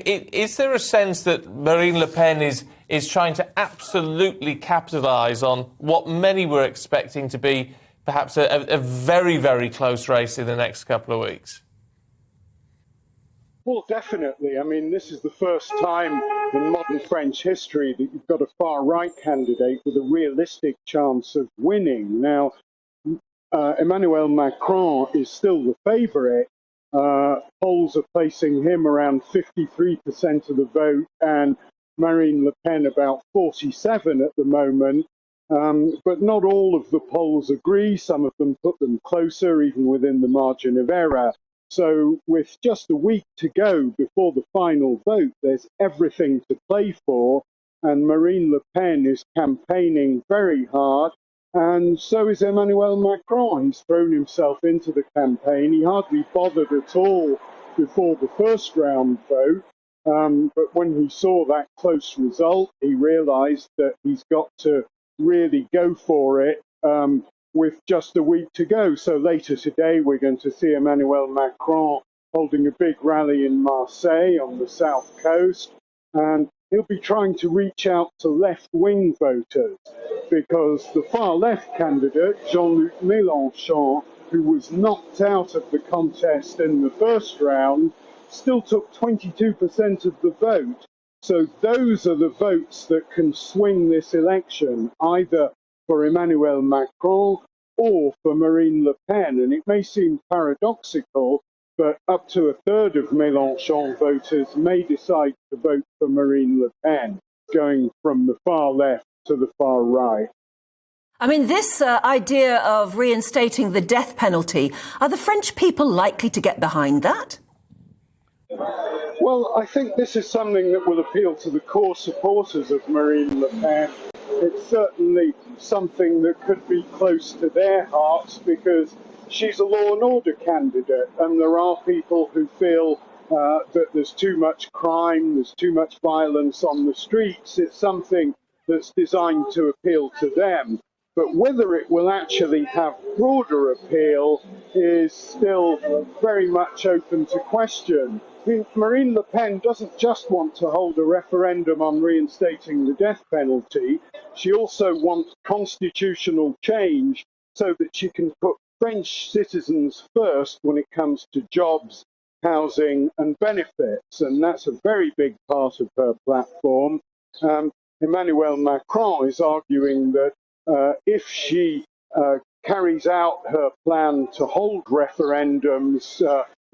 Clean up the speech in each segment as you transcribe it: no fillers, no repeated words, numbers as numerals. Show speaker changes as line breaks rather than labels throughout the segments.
Is there a sense that Marine Le Pen is trying to absolutely capitalise on what many were expecting to be perhaps a very, very close race in the next couple of weeks?
Well, definitely. I mean, this is the first time in modern French history that you've got a far-right candidate with a realistic chance of winning. Now, Emmanuel Macron is still the favourite. Polls are placing him around 53% of the vote and Marine Le Pen about 47 at the moment. But not all of the polls agree. Some of them put them closer, even within the margin of error. So with just a week to go before the final vote, there's everything to play for. And Marine Le Pen is campaigning very hard. And so is Emmanuel Macron. He's thrown himself into the campaign. He hardly bothered at all before the first round vote. But when he saw that close result, he realized that he's got to really go for it with just a week to go. So later today, we're going to see Emmanuel Macron holding a big rally in Marseille on the south coast. And he'll be trying to reach out to left-wing voters because the far-left candidate, Jean-Luc Mélenchon, who was knocked out of the contest in the first round, still took 22% of the vote. So those are the votes that can swing this election, either for Emmanuel Macron or for Marine Le Pen. And it may seem paradoxical, but up to a third of Mélenchon voters may decide to vote for Marine Le Pen, going from the far left to the far right.
I mean, this idea of reinstating the death penalty, are the French people likely to get behind that?
Well, I think this is something that will appeal to the core supporters of Marine Le Pen. It's certainly something that could be close to their hearts because she's a law and order candidate, and there are people who feel that there's too much crime, there's too much violence on the streets. It's something that's designed to appeal to them. But whether it will actually have broader appeal is still very much open to question. I mean, Marine Le Pen doesn't just want to hold a referendum on reinstating the death penalty. She also wants constitutional change so that she can put French citizens first when it comes to jobs, housing and benefits. And that's a very big part of her platform. Emmanuel Macron is arguing that if she carries out her plan to hold referendums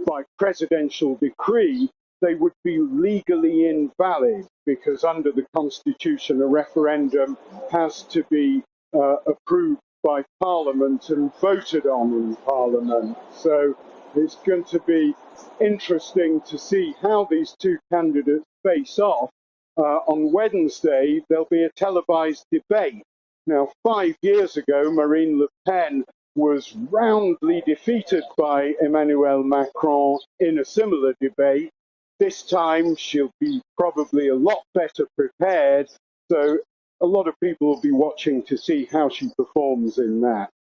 by presidential decree, they would be legally invalid because under the Constitution, a referendum has to be approved by Parliament and voted on in Parliament. So it's going to be interesting to see how these two candidates face off. On Wednesday, there'll be a televised debate. Now, 5 years ago, Marine Le Pen was roundly defeated by Emmanuel Macron in a similar debate. This time, she'll be probably a lot better prepared. So a lot of people will be watching to see how she performs in that.